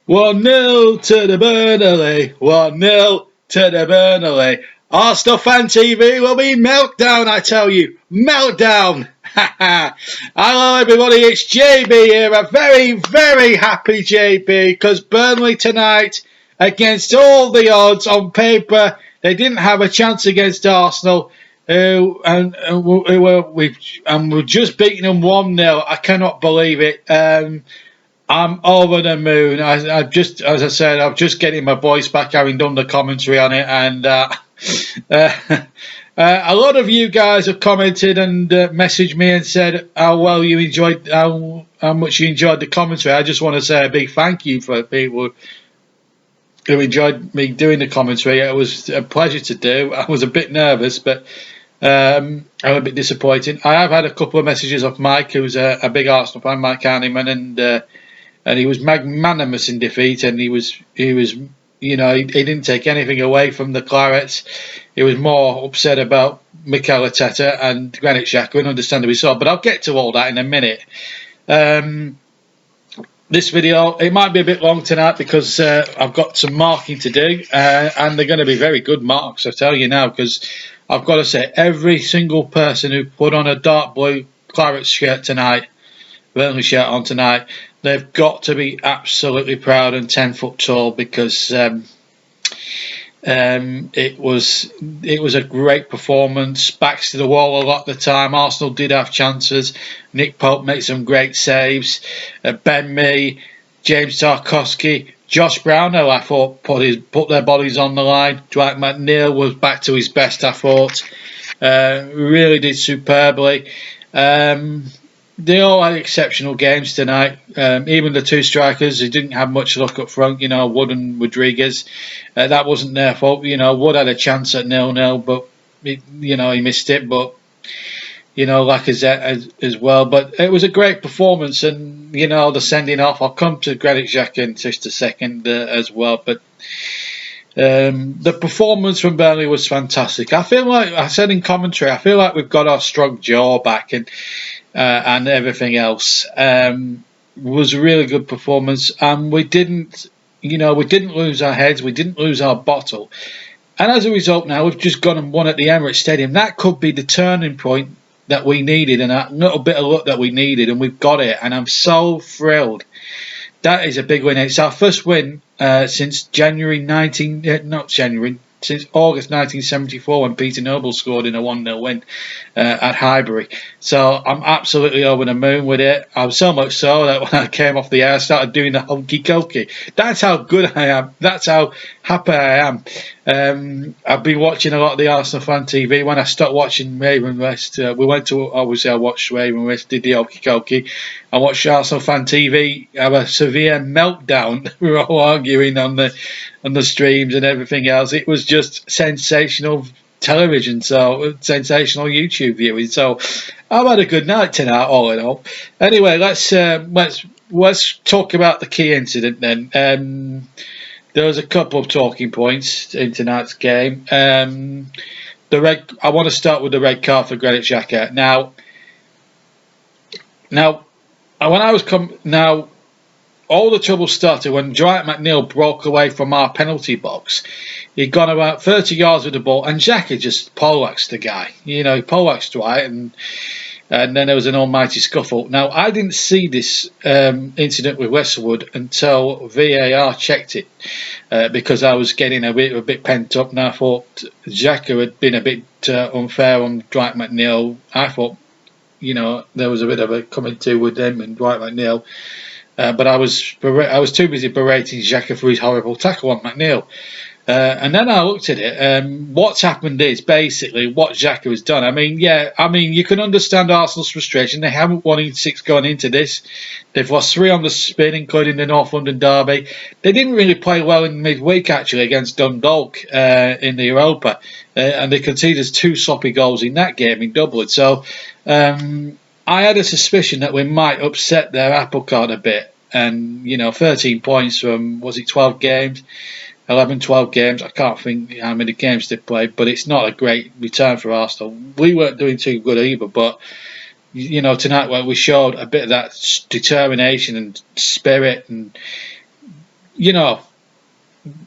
1-0 to the Burnley. 1-0 to the Burnley. Arsenal Fan TV will be meltdown, I tell you. Meltdown. Hello everybody, it's JB here. A very, very happy JB because Burnley tonight, against all the odds on paper, they didn't have a chance against Arsenal. We're just beating them 1-0. I cannot believe it. I'm over the moon. I've just, as I said, I'm just getting my voice back, having done the commentary on it, and a lot of you guys have commented and messaged me and said how well you enjoyed, how much you enjoyed the commentary. I just want to say a big thank you for people who enjoyed me doing the commentary. It was a pleasure to do. I was a bit nervous, but I'm a bit disappointed. I have had a couple of messages off Mike, who's a big Arsenal fan, Mike Hanneman, and he was magnanimous in defeat, and he was, you know, he didn't take anything away from the Clarets. He was more upset about Mikel Arteta and Granit Xhaka, and understandably so. But I'll get to all that in a minute. This video, it might be a bit long tonight because I've got some marking to do, and they're going to be very good marks, I tell you now, because I've got to say, every single person who put on a dark blue Clarets shirt tonight, Burnley shirt on tonight, they've got to be absolutely proud and 10 foot tall, because it was a great performance. Backs to the wall a lot of the time. Arsenal did have chances. Nick Pope made some great saves. Ben Mee, James Tarkowski, Josh Brownell, I thought put their bodies on the line. Dwight McNeil was back to his best, I thought. Really did superbly. They all had exceptional games tonight. Even the two strikers who didn't have much luck up front, you know, Wood and Rodriguez. That wasn't their fault. You know, Wood had a chance at 0-0, but you know, he missed it. But you know, Lacazette as well. But it was a great performance, and you know, the sending off. I'll come to Granit Xhaka in just a second as well. But the performance from Burnley was fantastic. I feel like I said in commentary, I feel like we've got our strong jaw back, and everything else. Was a really good performance, and we didn't lose our heads, we didn't lose our bottle, and as a result now we've just gone and won at the Emirates Stadium. That could be the turning point that we needed, and that little bit of luck that we needed, and we've got it, and I'm so thrilled. That is a big win. It's our first win since since August 1974, when Peter Noble scored in a 1-0 win at Highbury. So I'm absolutely over the moon with it. I'm so much so that when I came off the air, I started doing the hokey cokey. That's how good I am. That's how happy I am. I've been watching a lot of the Arsenal Fan TV. When I stopped watching Raven West, we went to, obviously I watched Raven West, did the hokey cokey. I watched Arsenal Fan TV have a severe meltdown. We were all arguing on the streams and everything else. It was just sensational television, so sensational YouTube viewing. So I've had a good night tonight, all in all. Anyway, let's talk about the key incident then. There was a couple of talking points in tonight's game. I want to start with the red card for Granit Xhaka. Now, when I was all the trouble started when Dwight McNeil broke away from our penalty box. He'd gone about 30 yards with the ball, and Xhaka just poleaxed the guy. You know, he poleaxed Dwight, and then there was an almighty scuffle. Now, I didn't see this incident with Westwood until VAR checked it, because I was getting a bit pent up, and I thought Xhaka had been a bit unfair on Dwight McNeil. I thought, you know, there was a bit of a coming to with him and Dwight McNeil. But I was too busy berating Xhaka for his horrible tackle on McNeil. And then I looked at it. What's happened is basically what Xhaka has done. I mean, you can understand Arsenal's frustration. They haven't won in 6 going into this. They've lost 3 on the spin, including the North London derby. They didn't really play well in midweek, actually, against Dundalk in the Europa. And they conceded 2 sloppy goals in that game in Dublin. So I had a suspicion that we might upset their apple cart a bit. And, you know, 13 points from, was it 12 games? 11, 12 games. I can't think how many games they played, but it's not a great return for Arsenal. We weren't doing too good either, but, you know, tonight we showed a bit of that determination and spirit and you know,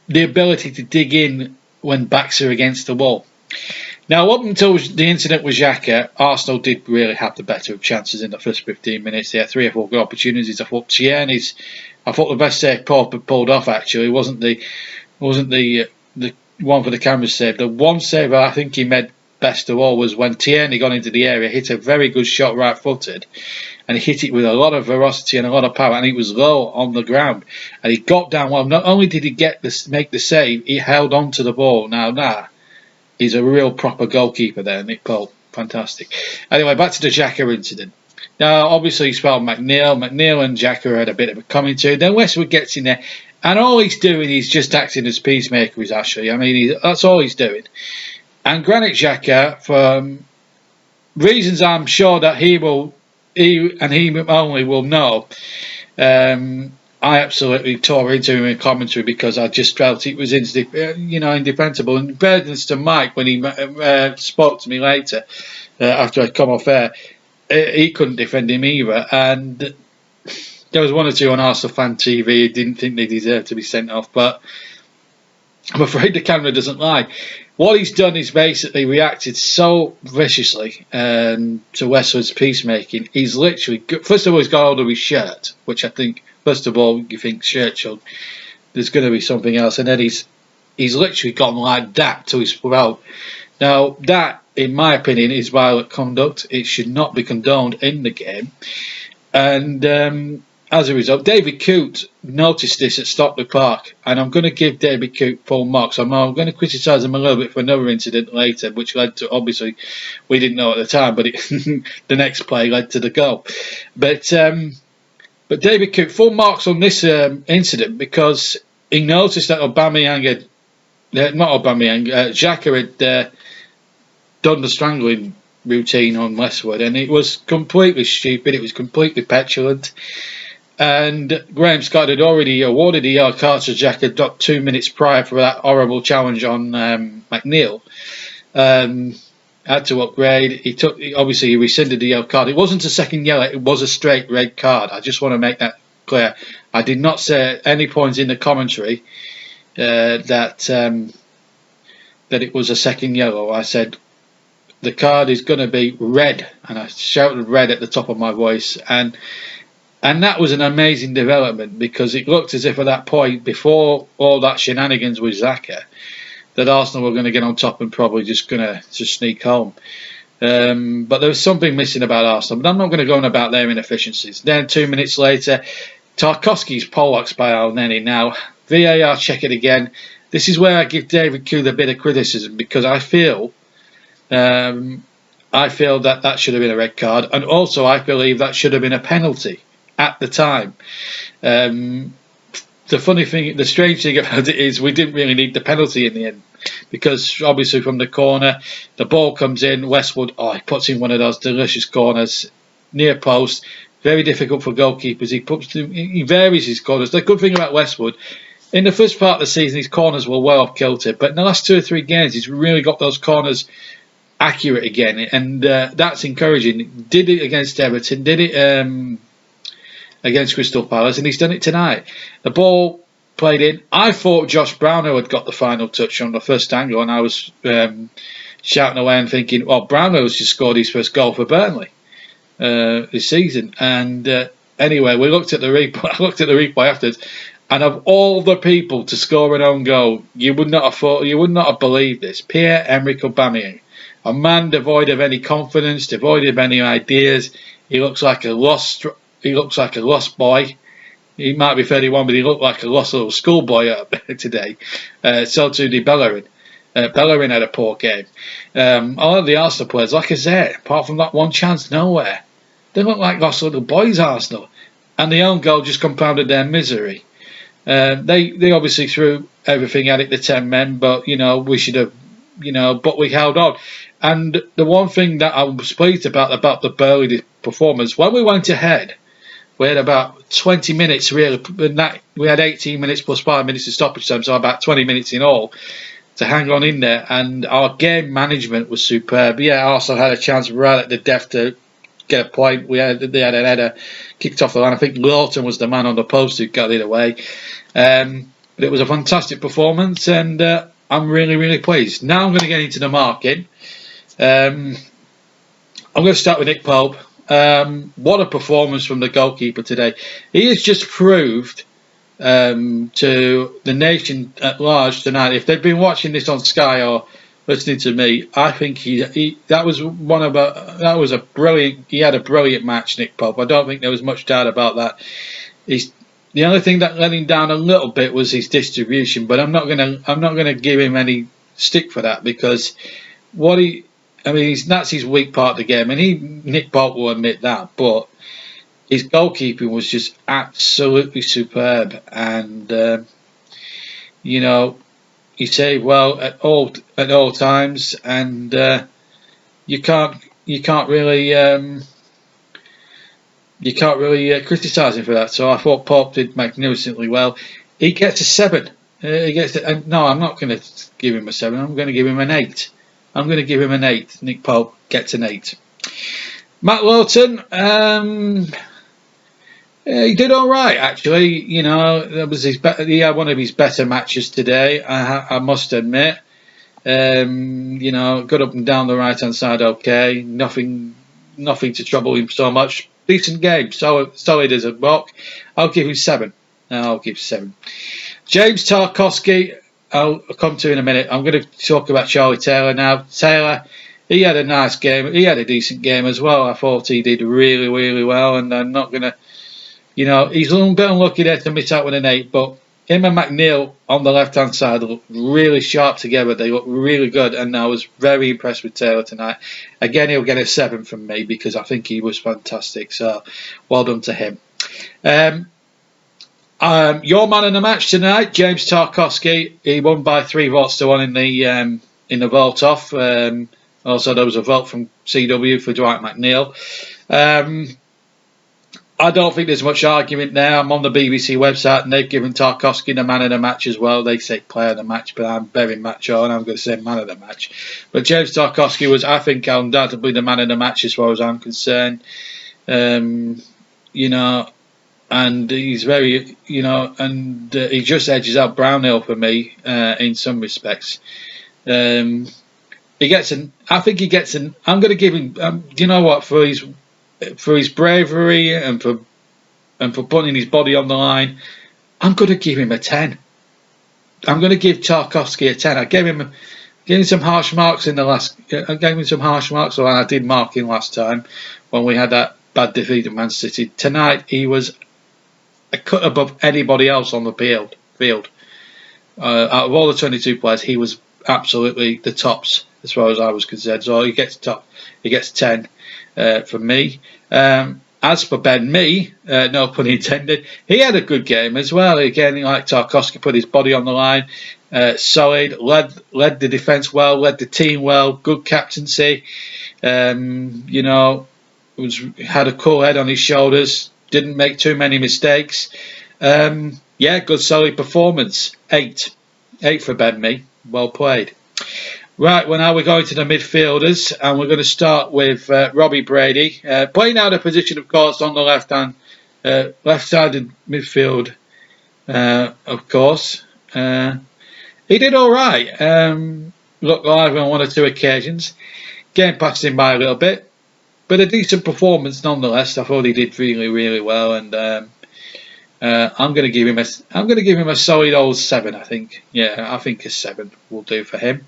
the ability to dig in when backs are against the wall. Now, up until the incident with Xhaka, Arsenal did really have the better of chances in the first 15 minutes. They had 3 or 4 good opportunities. I thought the best save Paul pulled off. Actually, wasn't the one for the camera save. The one save I think he made best of all was when Tierney got into the area, hit a very good shot right-footed, and he hit it with a lot of velocity and a lot of power, and it was low on the ground, and he got down well. Not only did he make the save, he held on to the ball. Now, he's a real proper goalkeeper there, Nick Pope. Fantastic. Anyway, back to the Xhaka incident. Now, obviously, he spelled McNeil. McNeil and Xhaka had a bit of a commentary. Then Westwood gets in there, and all he's doing is just acting as peacemaker, is Ashley. I mean, that's all he's doing. And Granit Xhaka, for reasons I'm sure that he only will know, I absolutely tore into him in commentary because I just felt it was indefensible. And fairness to Mike, when he spoke to me later after I'd come off air, he couldn't defend him either. And there was 1 or 2 on Arsenal fan TV who didn't think they deserved to be sent off, but I'm afraid the camera doesn't lie. What he's done is basically reacted so viciously to Westwood's peacemaking. He's literally, first of all, he's got hold of his shirt, which I think, first of all, you think shirt should, there's going to be something else, and then he's literally gone like that to his throat. Now, that, in my opinion, is violent conduct. It should not be condoned in the game. And as a result, David Coote noticed this at Stockley Park, and I'm going to give David Coote full marks. I'm going to criticise him a little bit for another incident later, which led to, obviously, we didn't know at the time, but the next play led to the goal. But David Coote, full marks on this incident, because he noticed that Xhaka had done the strangling routine on Westwood, and it was completely stupid. It was completely petulant. And Graham Scott had already awarded the yellow card to Xhaka 2 minutes prior for that horrible challenge on McNeil. Had to upgrade. He rescinded the yellow card. It wasn't a second yellow. It was a straight red card. I just want to make that clear. I did not say at any point in the commentary that it was a second yellow. I said the card is going to be red, and I shouted red at the top of my voice, and that was an amazing development, because it looked as if at that point, before all that shenanigans with Xhaka, that Arsenal were going to get on top and probably just going to sneak home. But there was something missing about Arsenal. But I'm not going to go on about their inefficiencies. Then 2 minutes later, Tarkowski's poleaxed by Al-Neni. Now, VAR check it again. This is where I give David Coote a bit of criticism, because I feel that should have been a red card, and also I believe that should have been a penalty at the time. The strange thing about it is we didn't really need the penalty in the end, because obviously from the corner, the ball comes in, Westwood, he puts in one of those delicious corners, near post, very difficult for goalkeepers. He varies his corners. The good thing about Westwood, in the first part of the season, his corners were well off kilter, but in the last 2 or 3 games, he's really got those corners accurate again, and that's encouraging. Did it against Everton, did it against Crystal Palace, and he's done it tonight. The ball played in. I thought Josh Brownhill had got the final touch on the first angle, and I was shouting away and thinking, well, Brownhill's just scored his first goal for Burnley this season. And anyway, we looked at the replay. I looked at the replay afterwards, and of all the people to score an own goal, you would not have believed this. Pierre-Emerick Aubameyang, a man devoid of any confidence, devoid of any ideas. He looks like a lost boy. He might be 31, but he looked like a lost little schoolboy today. So too did Bellerin. Bellerin had a poor game. All of the Arsenal players, like I said, apart from that one chance, nowhere. They look like lost little boys, Arsenal. And the own goal just compounded their misery. They obviously threw everything at it, the 10 men, but we should have, but we held on. And the one thing that I was pleased about the Burnley performance, when we went ahead, we had about 20 minutes really. We had 18 minutes plus 5 minutes of stoppage time, so about 20 minutes in all to hang on in there. And our game management was superb. Yeah, Arsenal had a chance right at the death to get a point. They had an header kicked off the line. I think Lawton was the man on the post who got it away. But it was a fantastic performance, and I'm really, really pleased. Now I'm going to get into the marking. I'm going to start with Nick Pope. What a performance from the goalkeeper today. He has just proved to the nation at large tonight. If they've been watching this on Sky or listening to me, I think that was a brilliant. He had a brilliant match, Nick Pope. I don't think there was much doubt about that. The only thing that let him down a little bit was his distribution, but I'm not gonna give him any stick for that, because that's his weak part of the game, and Nick Pope will admit that. But his goalkeeping was just absolutely superb, and he saved well at all times, and you can't really criticise him for that. So I thought Pope did magnificently well. He gets a 7. No, I'm not going to give him a 7. I'm going to give him an 8. Nick Pope gets an 8. Matt Lawton, he did all right, actually. That was he had one of his better matches today, I must admit. Got up and down the right hand side okay. Nothing to trouble him so much. Decent game, solid as a rock. I'll give him 7. James Tarkowski, I'll come to in a minute. I'm going to talk about Charlie Taylor now. Taylor, he had a nice game. He had a decent game as well. I thought he did really, really well, and I'm not going to, he's a little bit unlucky there to miss out with an 8, but him and McNeil on the left-hand side look really sharp together. They look really good, and I was very impressed with Taylor tonight. Again, he'll get a 7 from me because I think he was fantastic. So, well done to him. Your man in the match tonight, James Tarkowski. He won by 3 votes to 1 in the vote off. Also, there was a vote from CW for Dwight McNeil. I don't think there's much argument there. I'm on the BBC website and they've given Tarkowski the man of the match as well. They say player of the match, but I'm very macho and I'm going to say man of the match. But James Tarkowski was, I think, undoubtedly the man of the match as far as I'm concerned. And he's very, and he just edges out Brownhill for me in some respects. He gets an. I'm going to give him. For his bravery and for putting his body on the line, I'm going to give him a 10. I'm going to give Tarkowski a 10. I gave him some harsh marks so I did mark him last time when we had that bad defeat at Man City. Tonight he was a cut above anybody else on the field. Out of all the 22 players, he was absolutely the tops as far as I was concerned. So he gets 10 from me. As for Ben Mee, no pun intended, he had a good game as well. Again, like Tarkowski, put his body on the line, solid, led the defence well, led the team well, good captaincy. Had a cool head on his shoulders, didn't make too many mistakes. Good solid performance. 8 for Ben Mee. Well played. Right, well now we're going to the midfielders, and we're going to start with Robbie Brady, playing out of position, of course, on the left-sided midfield. Of course, he did all right. Looked live on 1 or 2 occasions. Game passed him by a little bit, but a decent performance nonetheless. I thought he did really, really well, and I'm going to give him a solid old 7. I think, I think a 7 will do for him.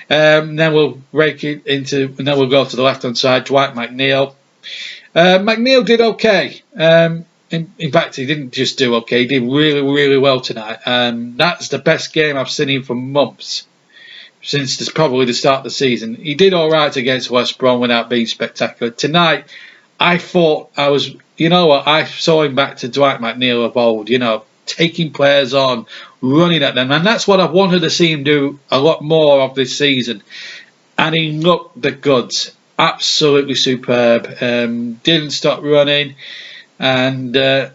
Then we'll break it into, and then we'll go to the left-hand side. Dwight McNeil. McNeil did okay. In fact, he didn't just do okay. He did really, really well tonight. That's the best game I've seen him for months, since probably the start of the season. He did all right against West Brom without being spectacular. Tonight, I thought I saw him back to Dwight McNeil of old. Taking players on, running at them, and that's what I've wanted to see him do a lot more of this season. And he looked the goods, absolutely superb. Didn't stop running, and I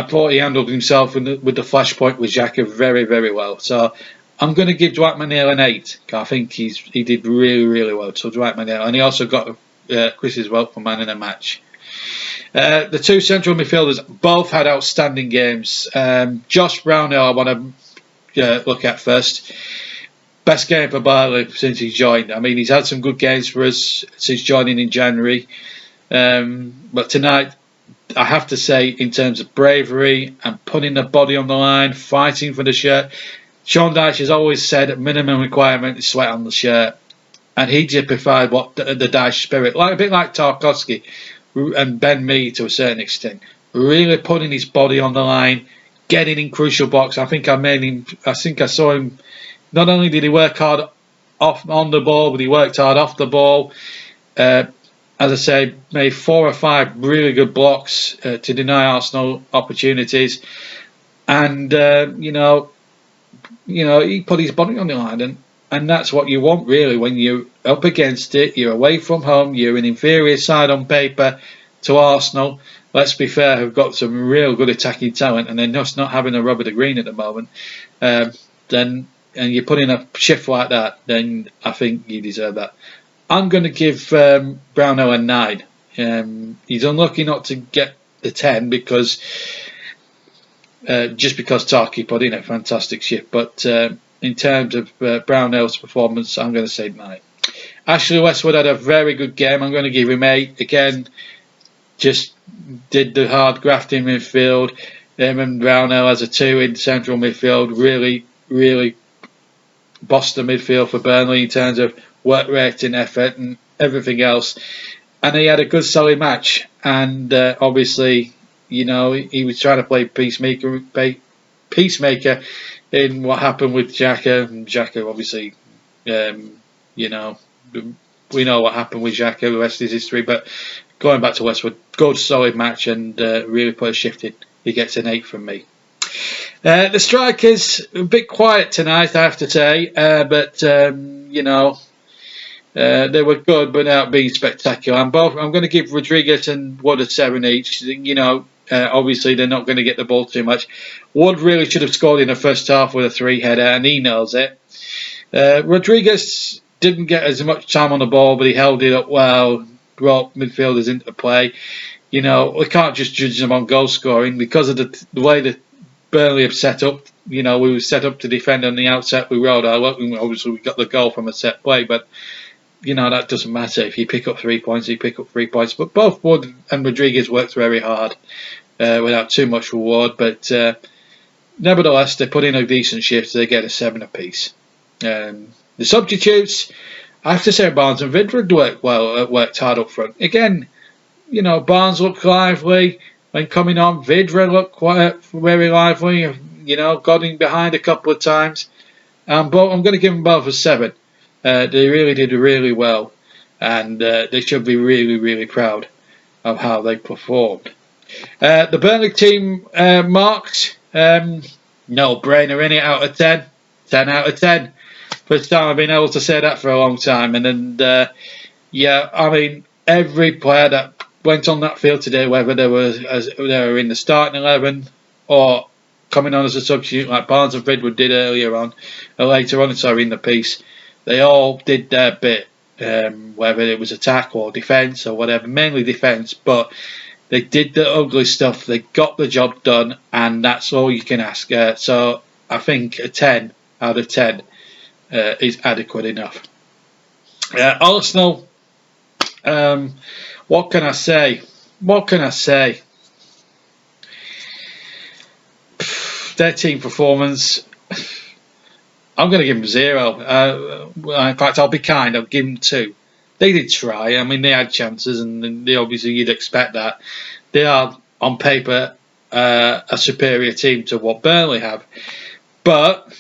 thought he handled himself with the flashpoint with Xhaka very, very well. So I'm going to give Dwight McNeil an 8. I think he did really, really well. So Dwight McNeil, and he also got Chris's Welcome Man in the match. The two central midfielders both had outstanding games. Josh Brownhill, I want to look at first. Best game for Burnley since he's joined. I mean, he's had some good games for us since joining in January. But tonight, I have to say, in terms of bravery and putting the body on the line, fighting for the shirt, Sean Dyche has always said minimum requirement is sweat on the shirt. And he typified what the Dyche spirit, a bit like Tarkowski and Ben Mee to a certain extent, really putting his body on the line, getting in crucial box. I think I saw him. Not only did he work hard on the ball, but he worked hard off the ball. As I say, made 4 or 5 really good blocks to deny Arsenal opportunities, and he put his body on the line, and that's what you want really when you're up against it. You're away from home. You're an inferior side on paper to Arsenal. Let's be fair, who've got some real good attacking talent, and they're just not having a rub of the green at the moment. And you put in a shift like that, then I think you deserve that. I'm going to give Brownhill a 9. He's unlucky not to get the 10 because Tarky put in a fantastic shift. But in terms of Brownhill's performance, I'm going to say 9. Ashley Westwood had a very good game. I'm going to give him 8. Again, just did the hard graft in midfield. And Brownhill has a 2 in central midfield. Really, really bossed the midfield for Burnley in terms of work rate and effort and everything else. And he had a good solid match. And obviously, he was trying to play peacemaker in what happened with Xhaka. And Xhaka, obviously, we know what happened with Xhaka. The rest is history. But going back to Westwood, good solid match and really put a shift in. He gets an 8 from me. The strikers a bit quiet tonight, I have to say, but they were good, but not being spectacular. I'm going to give Rodriguez and Wood a 7 each. Obviously they're not going to get the ball too much. Wood really should have scored in the first half with a 3-header, and he knows it. Rodriguez didn't get as much time on the ball, but he held it up well, brought midfielders into play. We can't just judge them on goal scoring because of the way that Burnley have set up. We were set up to defend on the outset. We rolled our luck. Obviously, we got the goal from a set play, but that doesn't matter. If you pick up 3 points, you pick up 3 points. But both Wood and Rodriguez worked very hard without too much reward. But nevertheless, they put in a decent shift. So they get a 7 apiece. The substitutes, I have to say, Barnes and Vidra worked hard up front. Again, Barnes looked lively when coming on. Vidra looked quite very lively. Got in behind a couple of times. But I'm going to give them both a 7. They really did really well, and they should be really, really proud of how they performed. The Burnley team marked no brainer in it out of 10. 10 out of 10. First time I've been able to say that for a long time. And I mean, every player that went on that field today, whether they were in the starting 11 or coming on as a substitute like Barnes and Fredwood did later on in the piece, they all did their bit, whether it was attack or defence or whatever, mainly defence, but they did the ugly stuff, they got the job done, and that's all you can ask. So I think a 10 out of 10 is adequate enough. Arsenal, what can I say? Their team performance, I'm going to give them 0. In fact, I'll be kind. I'll give them 2. They did try. I mean, they had chances, and they obviously you'd expect that. They are, on paper, a superior team to what Burnley have. But,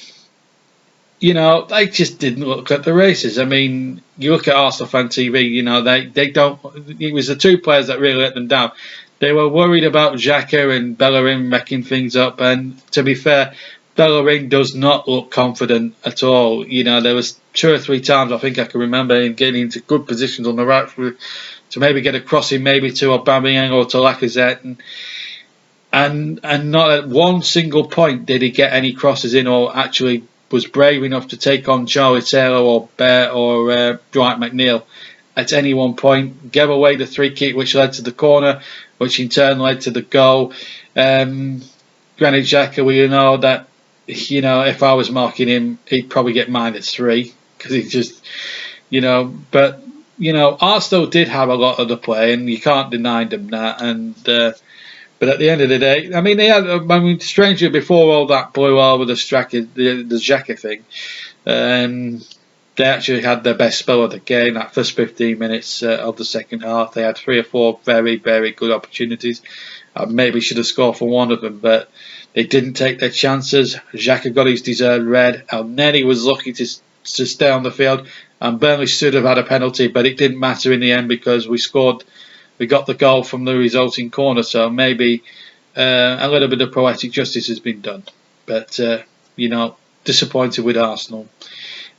they just didn't look at the races. I mean, you look at Arsenal Fan TV, they don't. It was the 2 players that really let them down. They were worried about Xhaka and Bellerin wrecking things up, and to be fair, Bellerin does not look confident at all. There was 2 or 3 times I think I can remember him getting into good positions on the right to maybe get a crossing, maybe to Aubameyang or to Lacazette, and not at one single point did he get any crosses in or actually was brave enough to take on Charlie Taylor or Dwight McNeil. at any one point. Gave away the free kick, which led to the corner, which in turn led to the goal. Granit Xhaka, we know that, if I was marking him, he'd probably get -3 because he just, but Arsenal did have a lot of the play, and you can't deny them that. And but at the end of the day, I mean, they had. Strangely, before all that blew over the Xhaka thing, they actually had their best spell of the game. That first 15 minutes of the second half, they had 3 or 4 very, very good opportunities. Maybe should have scored for one of them, but they didn't take their chances. Xhaka got his deserved red. Elneny was lucky to stay on the field, and Burnley should have had a penalty, but it didn't matter in the end because we scored. We got the goal from the resulting corner, so maybe a little bit of poetic justice has been done. But, disappointed with Arsenal,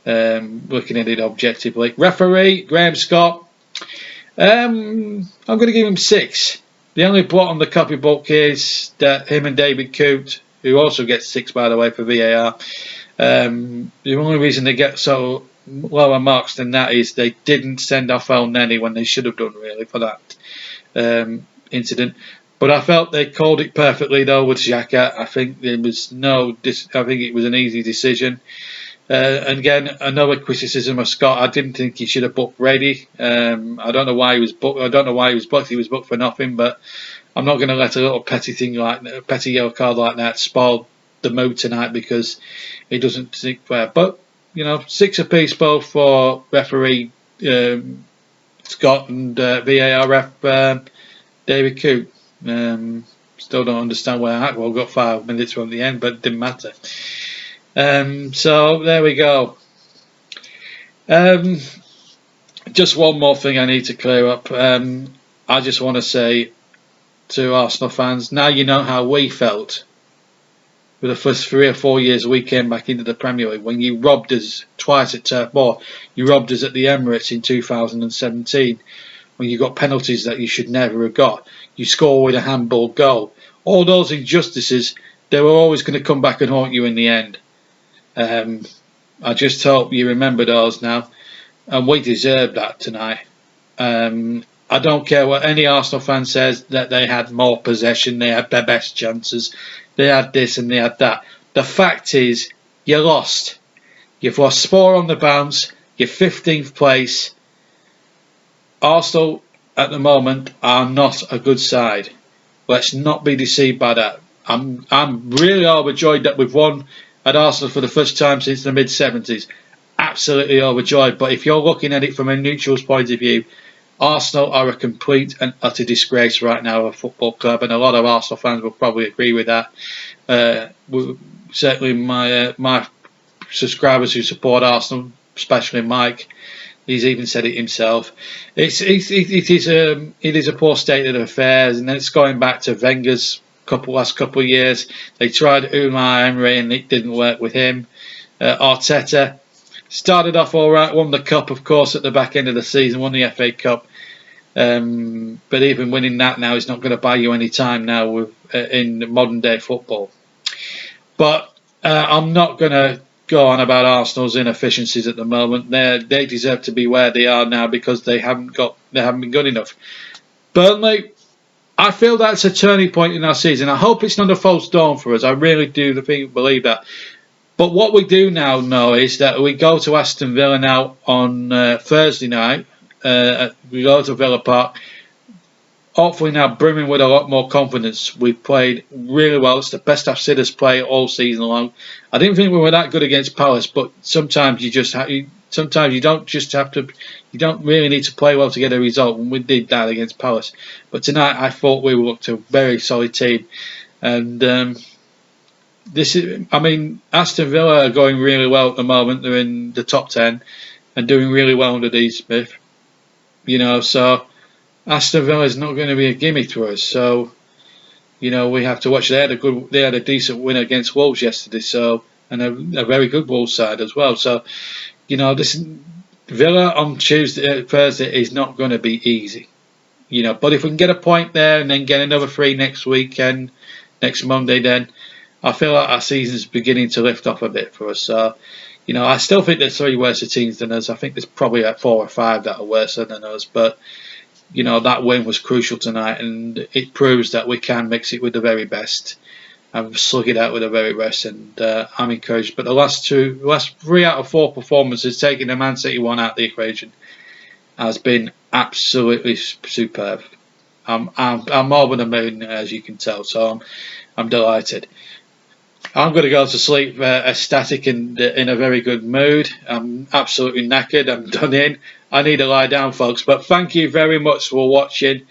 looking at it objectively. Referee, Graham Scott, I'm going to give him 6. The only blot on the copybook is that him and David Coote, who also gets 6, by the way, for VAR, the only reason they get so lower marks than that is they didn't send off Elneny when they should have done, really, for that incident. But I felt they called it perfectly though with Xhaka. I think there was I think it was an easy decision. And again, another criticism of Scott. I didn't think he should have booked Brady. I don't know why he was booked. I don't know why he was booked. He was booked for nothing. But I'm not going to let a little petty yellow card like that spoil the mood tonight because it doesn't seem fair. But 6 apiece both for referee Scott and VAR ref David Coote. Still don't understand why Atwell got 5 minutes from the end, but it didn't matter. So there we go. Just one more thing I need to clear up. I just want to say to Arsenal fans, now you know how we felt for the first 3 or 4 years we came back into the Premier League when you robbed us twice at Turf Moor. You robbed us at the Emirates in 2017 when you got penalties that you should never have got. You score with a handball goal. All those injustices, they were always going to come back and haunt you in the end. I just hope you remember those now. And we deserve that tonight. I don't care what any Arsenal fan says that they had more possession, they had their best chances, they had this and they had that. The fact is, you lost. You've lost 4 on the bounce, you're 15th place. Arsenal at the moment are not a good side. Let's not be deceived by that. I'm really overjoyed that we've won at Arsenal for the first time since the mid-70s. Absolutely overjoyed. But if you're looking at it from a neutral's point of view, Arsenal are a complete and utter disgrace right now, a football club, and a lot of Arsenal fans will probably agree with that. Certainly my subscribers who support Arsenal, especially Mike, he's even said it himself. It is a poor state of affairs, and it's going back to Wenger's last couple of years. They tried Unai Emery and it didn't work with him. Arteta started off all right, won the cup, of course, at the back end of the season, won the FA Cup. But even winning that now is not going to buy you any time now in modern day football. But I'm not going to go on about Arsenal's inefficiencies at the moment. They deserve to be where they are now because they haven't been good enough. Burnley, I feel that's a turning point in our season. I hope it's not a false dawn for us. I really do believe that. But what we do now know is that we go to Aston Villa now on Thursday night. We go to Villa Park. Hopefully now brimming with a lot more confidence. We've played really well. It's the best I've seen us play all season long. I didn't think we were that good against Palace, but sometimes you don't really need to play well to get a result, and we did that against Palace. But tonight I thought we looked a very solid team, and Aston Villa are going really well at the moment. They're in the top 10 and doing really well under Dean Smith. So Aston Villa is not going to be a gimme to us. So, we have to watch. They had a decent win against Wolves yesterday, and a very good Wolves side as well. So, this Villa on Thursday is not going to be easy. But if we can get a point there and then get another 3 next weekend, next Monday, then I feel like our season's beginning to lift off a bit for us. So, You know, I still think there's 3 worse teams than us. I think there's probably 4 or 5 that are worse than us. But, you know, that win was crucial tonight, and it proves that we can mix it with the very best and slug it out with the very best. And I'm encouraged. But the last 3 out of 4 performances, taking the Man City one out of the equation, has been absolutely superb. I'm more than the moon, as you can tell. So I'm delighted. I'm going to go to sleep ecstatic and in a very good mood. I'm absolutely knackered. I'm done in. I need to lie down, folks. But thank you very much for watching.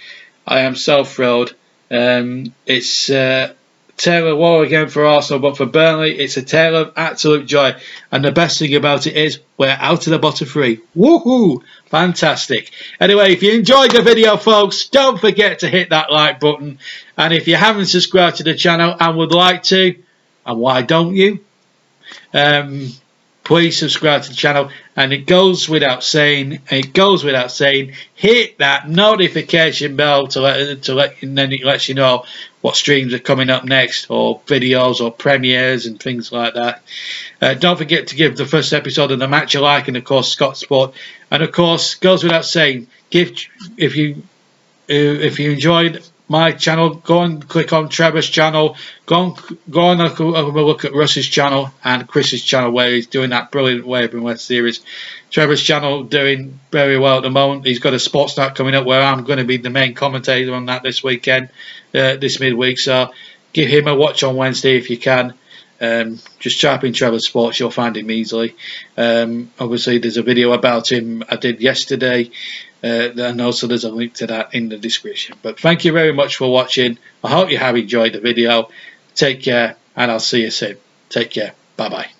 I am so thrilled. It's a tale of woe again for Arsenal, but for Burnley, it's a tale of absolute joy. And the best thing about it is we're out of the bottom 3. Woohoo! Fantastic. Anyway, if you enjoyed the video, folks, don't forget to hit that like button. And if you haven't subscribed to the channel and would like to, and why don't you? Please subscribe to the channel. And it goes without saying, hit that notification bell to let, and then it lets you know what streams are coming up next, or videos or premieres and things like that. Don't forget to give the first episode of the match a like, and of course Scott Sport. And of course, goes without saying, if you enjoyed my channel, go and click on Trevor's channel. Go and have a look at Russ's channel and Chris's channel, where he's doing that brilliant Wave and West series. Trevor's channel doing very well at the moment. He's got a sports night coming up where I'm going to be the main commentator on that this weekend, this midweek. So give him a watch on Wednesday if you can. Just type in Trevor Sports, you'll find him easily. Obviously, there's a video about him I did yesterday. And also there's a link to that in the description. But thank you very much for watching. I hope you have enjoyed the video. Take care, and I'll see you soon. Take care. Bye bye.